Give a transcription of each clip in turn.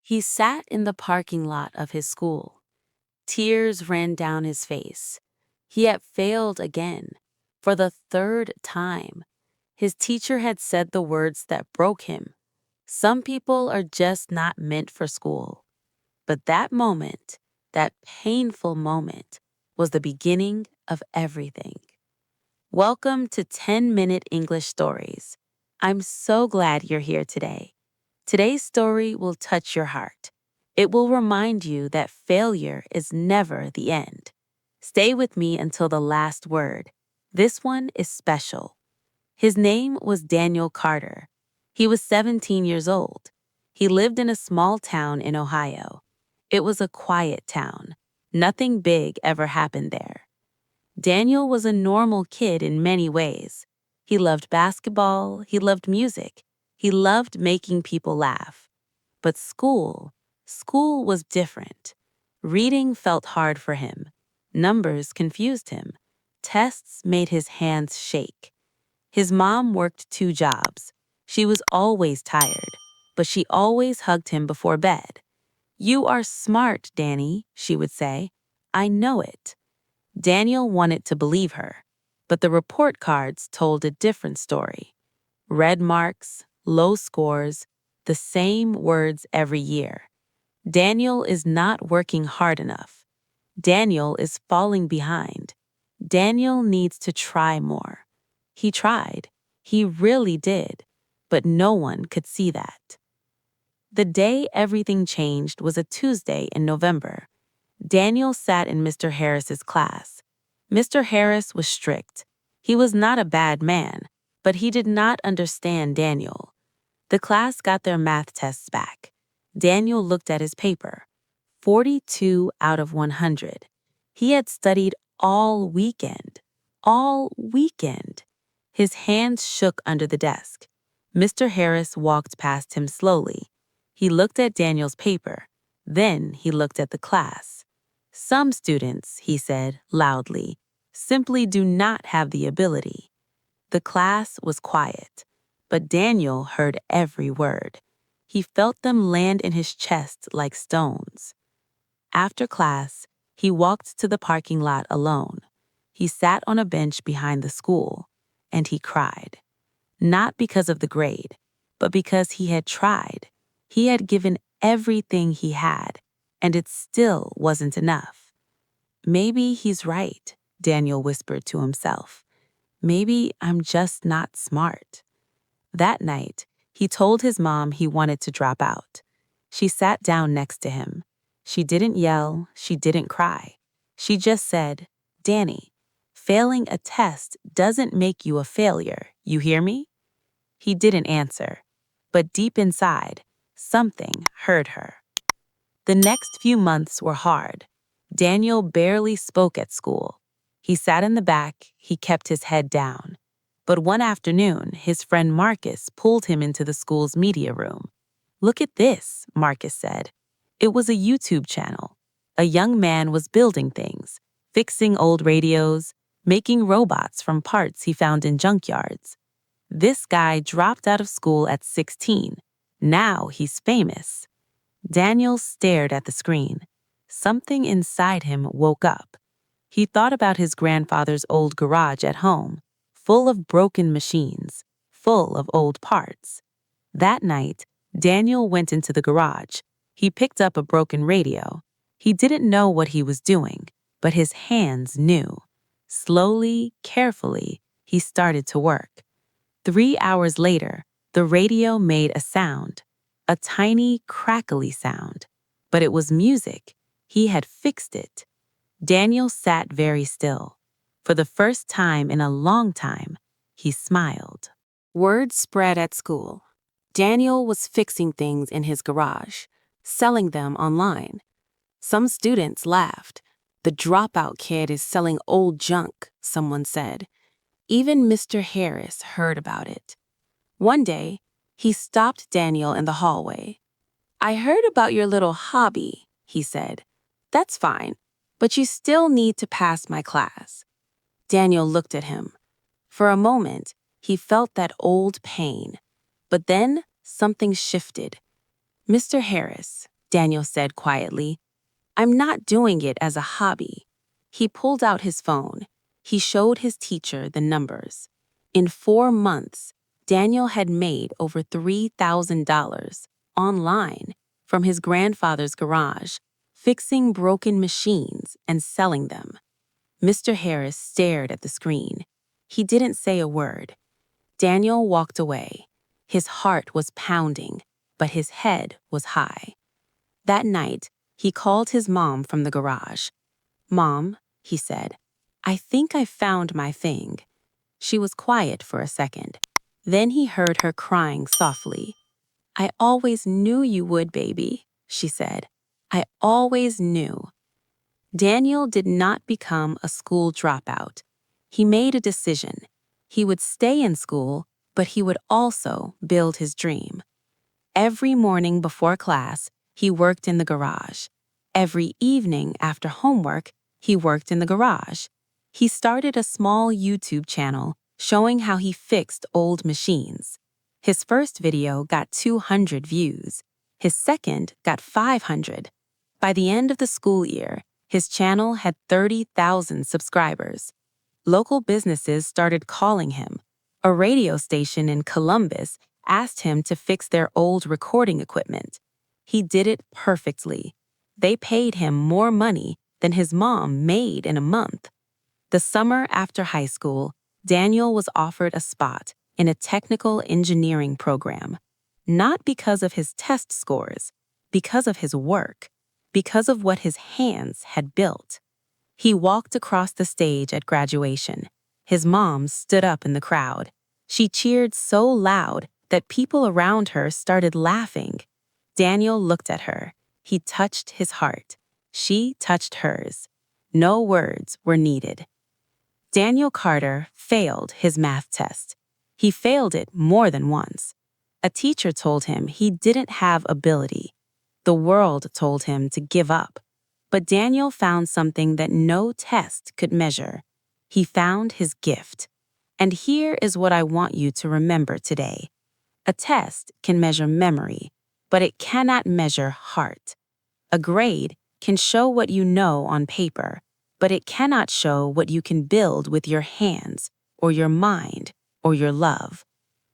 He sat in the parking lot of his school. Tears ran down his face. He had failed again, for the third time. His teacher had said the words that broke him. Some people are just not meant for school. But that moment, that painful moment, was the beginning of everything. Welcome to 10-Minute English Stories. I'm so glad you're here today. Today's story will touch your heart. It will remind you that failure is never the end. Stay with me until the last word. This one is special. His name was Daniel Carter. He was 17 years old. He lived in a small town in Ohio. It was a quiet town. Nothing big ever happened there. Daniel was a normal kid in many ways. He loved basketball, he loved music, he loved making people laugh. But school was different. Reading felt hard for him. Numbers confused him. Tests made his hands shake. His mom worked 2 jobs. She was always tired, but she always hugged him before bed. "You are smart, Danny," she would say. "I know it." Daniel wanted to believe her, but the report cards told a different story. Red marks, low scores, the same words every year. Daniel is not working hard enough. Daniel is falling behind. Daniel needs to try more. He tried. He really did. But no one could see that. The day everything changed was a Tuesday in November. Daniel sat in Mr. Harris's class. Mr. Harris was strict. He was not a bad man, but he did not understand Daniel. The class got their math tests back. Daniel looked at his paper. 42 out of 100. He had studied all weekend. All weekend. His hands shook under the desk. Mr. Harris walked past him slowly. He looked at Daniel's paper. Then he looked at the class. "Some students," he said loudly, "simply do not have the ability." The class was quiet, but Daniel heard every word. He felt them land in his chest like stones. After class, he walked to the parking lot alone. He sat on a bench behind the school, and he cried. Not because of the grade, but because he had tried. He had given everything he had, and it still wasn't enough. "Maybe he's right," Daniel whispered to himself. "Maybe I'm just not smart." That night, he told his mom he wanted to drop out. She sat down next to him. She didn't yell, she didn't cry. She just said, "Danny, failing a test doesn't make you a failure, you hear me?" He didn't answer, but deep inside, something heard her. The next few months were hard. Daniel barely spoke at school. He sat in the back, he kept his head down. But one afternoon, his friend Marcus pulled him into the school's media room. "Look at this," Marcus said. It was a YouTube channel. A young man was building things, fixing old radios, making robots from parts he found in junkyards. This guy dropped out of school at 16. Now he's famous. Daniel stared at the screen. Something inside him woke up. He thought about his grandfather's old garage at home, full of broken machines, full of old parts. That night, Daniel went into the garage. He picked up a broken radio. He didn't know what he was doing, but his hands knew. Slowly, carefully, he started to work. 3 hours later, the radio made a sound, a tiny, crackly sound. But it was music. He had fixed it. Daniel sat very still. For the first time in a long time, he smiled. Word spread at school. Daniel was fixing things in his garage, selling them online. Some students laughed. "The dropout kid is selling old junk," someone said. Even Mr. Harris heard about it. One day, he stopped Daniel in the hallway. "I heard about your little hobby," he said. "That's fine, but you still need to pass my class." Daniel looked at him. For a moment, he felt that old pain. But then something shifted. "Mr. Harris, Daniel said quietly. "I'm not doing it as a hobby." He pulled out his phone. He showed his teacher the numbers. In 4 months, Daniel had made over $3,000 online from his grandfather's garage, fixing broken machines and selling them. Mr. Harris stared at the screen. He didn't say a word. Daniel walked away. His heart was pounding, but his head was high. That night, he called his mom from the garage. "Mom," he said, "I think I found my thing." She was quiet for a second. Then he heard her crying softly. "I always knew you would, baby," she said. "I always knew." Daniel did not become a school dropout. He made a decision. He would stay in school, but he would also build his dream. Every morning before class, he worked in the garage. Every evening after homework, he worked in the garage. He started a small YouTube channel showing how he fixed old machines. His first video got 200 views. His second got 500. By the end of the school year, his channel had 30,000 subscribers. Local businesses started calling him. A radio station in Columbus asked him to fix their old recording equipment. He did it perfectly. They paid him more money than his mom made in a month. The summer after high school, Daniel was offered a spot in a technical engineering program. Not because of his test scores, because of his work, because of what his hands had built. He walked across the stage at graduation. His mom stood up in the crowd. She cheered so loud that people around her started laughing. Daniel looked at her. He touched his heart. She touched hers. No words were needed. Daniel Carter failed his math test. He failed it more than once. A teacher told him he didn't have ability. The world told him to give up. But Daniel found something that no test could measure. He found his gift. And here is what I want you to remember today. A test can measure memory, but it cannot measure heart. A grade can show what you know on paper, but it cannot show what you can build with your hands, or your mind, or your love.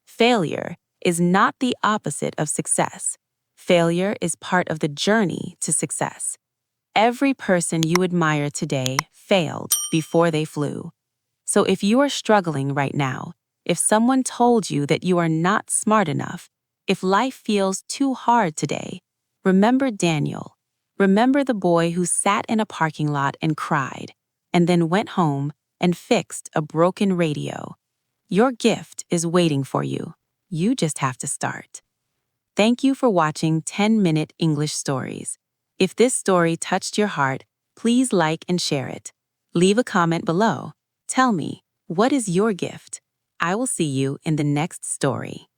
Failure is not the opposite of success. Failure is part of the journey to success. Every person you admire today failed before they flew. So if you are struggling right now, if someone told you that you are not smart enough, if life feels too hard today, remember Daniel. Remember the boy who sat in a parking lot and cried, and then went home and fixed a broken radio. Your gift is waiting for you. You just have to start. Thank you for watching 10-Minute English Stories. If this story touched your heart, please like and share it. Leave a comment below. Tell me, what is your gift? I will see you in the next story.